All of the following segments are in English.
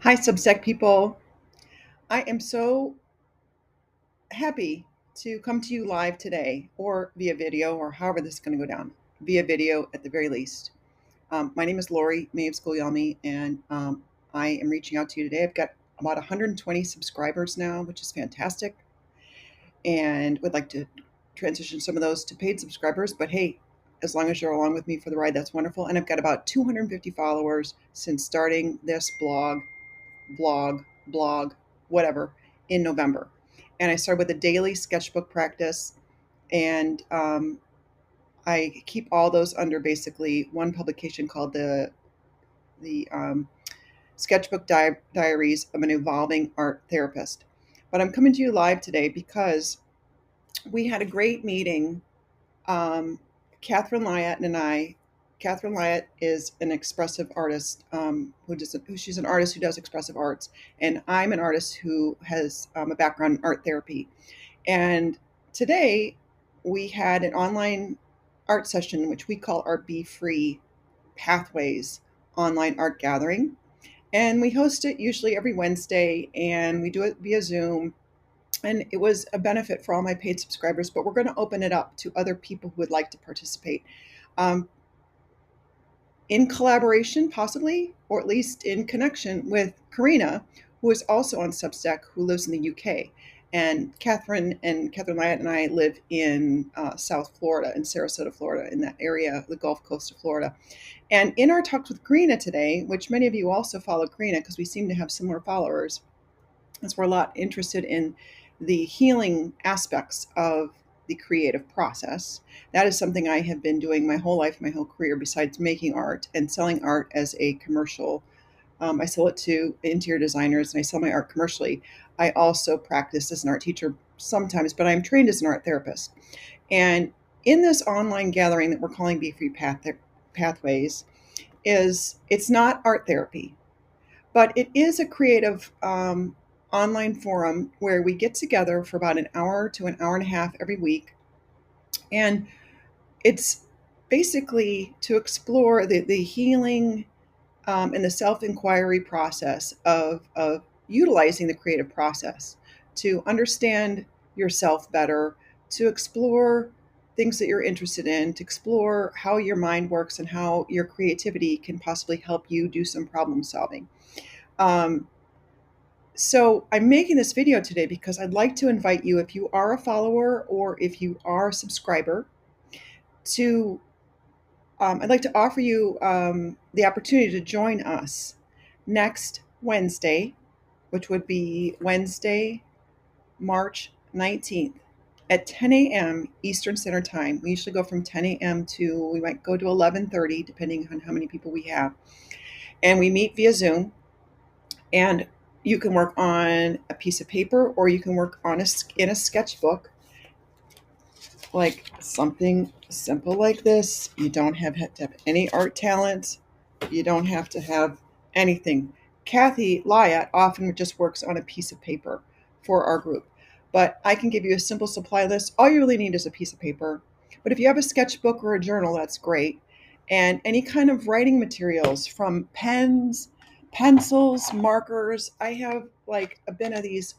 Hi, Substack people. I am so happy to come to you live today or via video or however this is going to go down, via video at the very least. My name is Lori May of School Yummy, and I am reaching out to you today. I've got about 120 subscribers now, which is fantastic, and would like to transition some of those to paid subscribers. But hey, as long as you're along with me for the ride, that's wonderful. And I've got about 250 followers since starting this blog, whatever, in November. And I started with a daily sketchbook practice, and I keep all those under basically one publication called the Sketchbook Diaries of an Evolving Art Therapist. But I'm coming to you live today because we had a great meeting. Um, Catherine Lyatt and I. Catherine Lyatt is an expressive artist she's an artist who does expressive arts, and I'm an artist who has a background in art therapy. And today we had an online art session, which we call our Be Free Pathways online art gathering. And we host it usually every Wednesday, and we do it via Zoom. And it was a benefit for all my paid subscribers, but we're going to open it up to other people who would like to participate. Um, in collaboration, possibly, or at least in connection with Karina, who is also on Substack, who lives in the UK. And Catherine Lyatt and I live in South Florida, in Sarasota, Florida, in that area, the Gulf Coast of Florida. And in our talks with Karina today, which many of you also follow Karina because we seem to have similar followers, as we're a lot interested in the healing aspects of the creative process. That is something I have been doing my whole life, my whole career, besides making art and selling art as a commercial. I sell it to interior designers and I sell my art commercially. I also practice as an art teacher sometimes, but I'm trained as an art therapist. And in this online gathering that we're calling Be Free Pathways, it's not art therapy, but it is a creative online forum where we get together for about an hour to an hour and a half every week. And it's basically to explore the healing and the self inquiry process of utilizing the creative process to understand yourself better, to explore things that you're interested in, to explore how your mind works and how your creativity can possibly help you do some problem solving. Um, So I'm making this video today because I'd like to invite you, if you are a follower or if you are a subscriber, to I'd like to offer you the opportunity to join us next Wednesday, which would be Wednesday, March 19th at 10 a.m. Eastern Standard Time. We usually go from 10 a.m. to, we might go to 11:30, depending on how many people we have. And we meet via Zoom. And you can work on a piece of paper or you can work on in a sketchbook, like something simple like this. You don't have to have any art talent. You don't have to have anything. Kathy Lyatt often just works on a piece of paper for our group, but I can give you a simple supply list. All you really need is a piece of paper. But if you have a sketchbook or a journal, that's great. And any kind of writing materials, from pens, pencils, markers. I have like a bin of these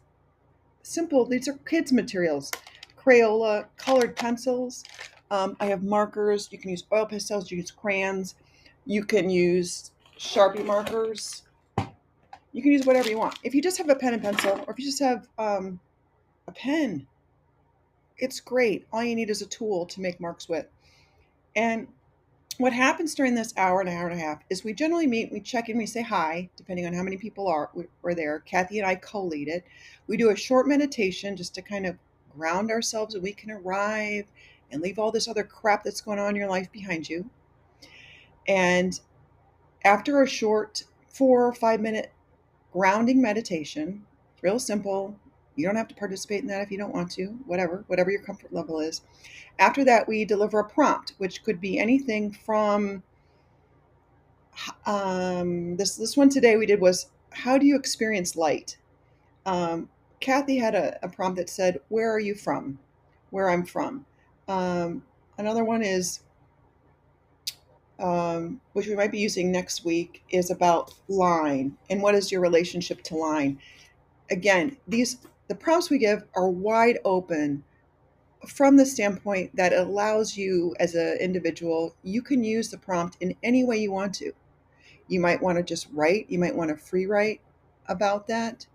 simple, these are kids' materials, Crayola, colored pencils. I have markers. You can use oil pastels, you use crayons, you can use Sharpie markers. You can use whatever you want. If you just have a pen and pencil, or if you just have a pen, it's great. All you need is a tool to make marks with. And what happens during this hour and a half is we generally meet, we check in, we say hi, depending on how many people are there. Kathy and I co-lead it. We do a short meditation just to kind of ground ourselves, and we can arrive and leave all this other crap that's going on in your life behind you. And after a short 4 or 5 minute grounding meditation, real simple. You don't have to participate in that if you don't want to, whatever your comfort level is. After that, we deliver a prompt, which could be anything from this one today we did was, how do you experience light? Kathy had a prompt that said, where are you from? Where I'm from. Another one is, which we might be using next week, is about line and what is your relationship to line. Again, the prompts we give are wide open from the standpoint that it allows you as an individual, you can use the prompt in any way you want to. You might want to just write, you might want to free write about that.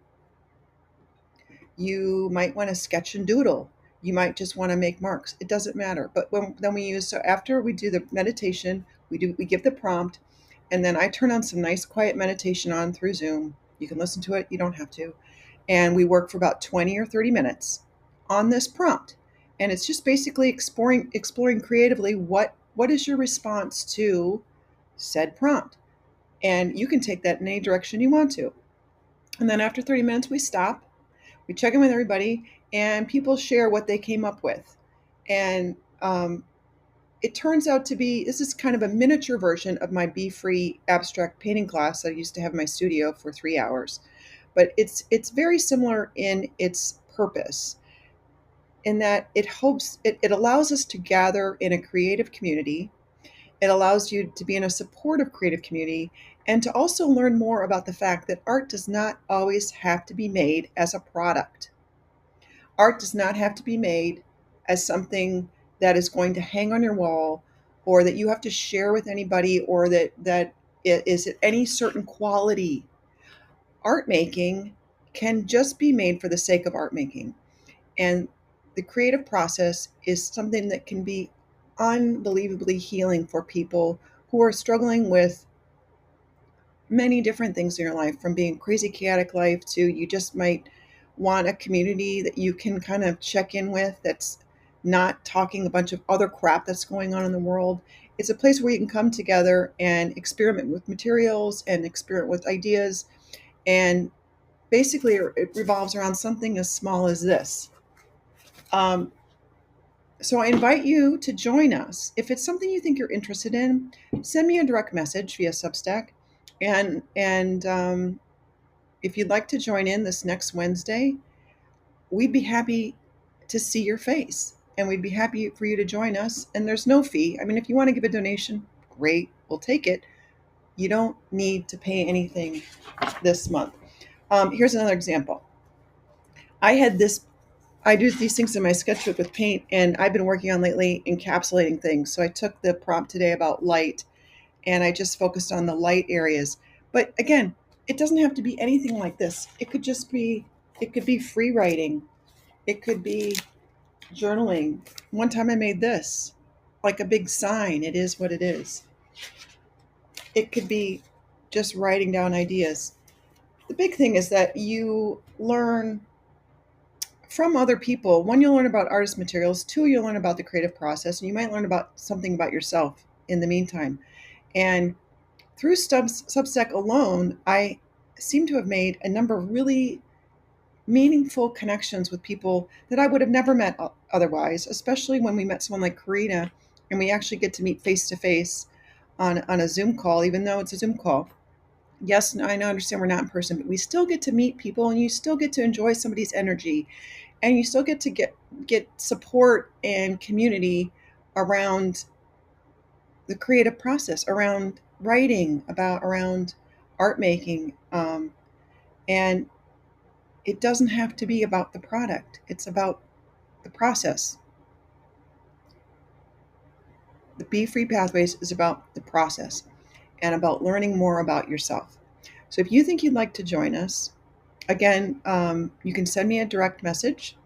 You might want to sketch and doodle. You might just want to make marks. It doesn't matter. But then we use, so after we do the meditation, we give the prompt, and then I turn on some nice quiet meditation on through Zoom. You can listen to it, you don't have to. And we work for about 20 or 30 minutes on this prompt. And it's just basically exploring creatively what is your response to said prompt. And you can take that in any direction you want to. And then after 30 minutes, we stop, we check in with everybody, and people share what they came up with. And it turns out to be, this is kind of a miniature version of my Be Free abstract painting class I used to have in my studio for 3 hours. But it's very similar in its purpose, in that it allows us to gather in a creative community. It allows you to be in a supportive creative community, and to also learn more about the fact that art does not always have to be made as a product. Art does not have to be made as something that is going to hang on your wall, or that you have to share with anybody, or that it is at any certain quality. Art making can just be made for the sake of art making. And the creative process is something that can be unbelievably healing for people who are struggling with many different things in your life, from being crazy chaotic life to you just might want a community that you can kind of check in with, that's not talking a bunch of other crap that's going on in the world. It's a place where you can come together and experiment with materials and experiment with ideas. And basically, it revolves around something as small as this. Um, so I invite you to join us. If it's something you think you're interested in, send me a direct message via Substack. And if you'd like to join in this next Wednesday, we'd be happy to see your face, and we'd be happy for you to join us. And there's no fee. I mean, if you want to give a donation, great, we'll take it. You don't need to pay anything this month. Here's another example. I had this I do these things in my sketchbook with paint, and I've been working on lately encapsulating things. So I took the prompt today about light, and I just focused on the light areas. But again, it doesn't have to be anything like this. It could be free writing. It could be journaling. One time I made this, like a big sign. It is what it is. It could be just writing down ideas. The big thing is that you learn from other people. One, you'll learn about artist materials. Two, you'll learn about the creative process, and you might learn about something about yourself in the meantime. And through Substack alone, I seem to have made a number of really meaningful connections with people that I would have never met otherwise, especially when we met someone like Karina, and we actually get to meet face to face on a Zoom call, even though it's a Zoom call. Yes, I know, understand we're not in person, but we still get to meet people, and you still get to enjoy somebody's energy, and you still get to get support and community around the creative process, around writing, around art making, and it doesn't have to be about the product. It's about the process. The Be Free Pathways is about the process and about learning more about yourself. So if you think you'd like to join us, again, you can send me a direct message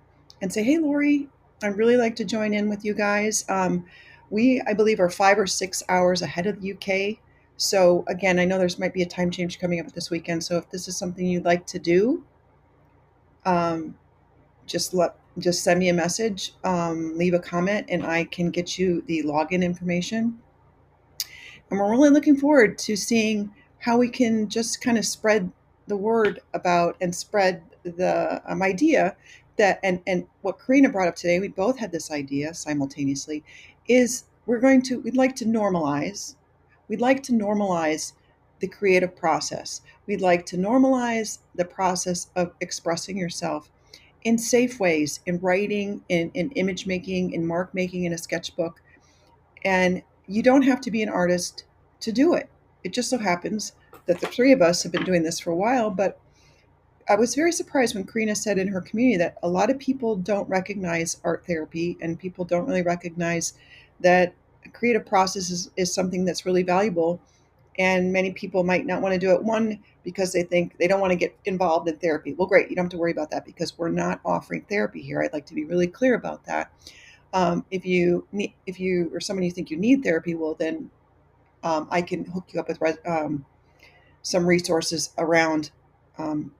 and say, "Hey, Lori, I'd really like to join in with you guys." I believe, are 5 or 6 hours ahead of the UK. So again, I know there's might be a time change coming up this weekend. So if this is something you'd like to do, um, just send me a message, leave a comment, and I can get you the login information. And we're really looking forward to seeing how we can just kind of spread the word about and spread the idea that, and what Karina brought up today, we both had this idea simultaneously, is we'd like to normalize the creative process. We'd like to normalize the process of expressing yourself in safe ways, in writing, in image making, in mark making, in a sketchbook. And you don't have to be an artist to do it. It just so happens that the three of us have been doing this for a while, but I was very surprised when Karina said in her community that a lot of people don't recognize art therapy and people don't really recognize that a creative process is something that's really valuable. And many people might not want to do it. One, because they think they don't want to get involved in therapy. Well, great. You don't have to worry about that because we're not offering therapy here. I'd like to be really clear about that. If you or someone you think you need therapy, well, then I can hook you up with some resources around um,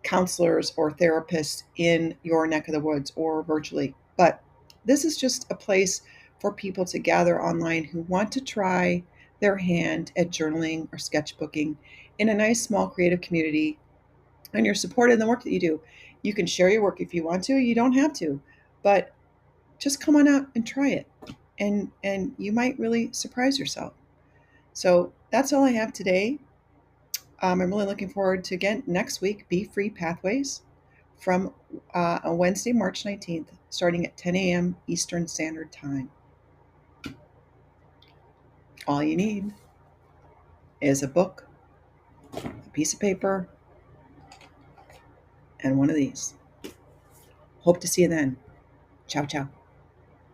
counselors or therapists in your neck of the woods or virtually. But this is just a place for people to gather online who want to try their hand at journaling or sketchbooking in a nice small creative community. And you're supported in the work that you do. You can share your work if you want to, you don't have to. But just come on out and try it. And you might really surprise yourself. So that's all I have today. I'm really looking forward to, again, next week, Be Free Pathways from on Wednesday, March 19th, starting at 10 a.m. Eastern Standard Time. All you need is a book, a piece of paper, and one of these. Hope to see you then. Ciao, ciao.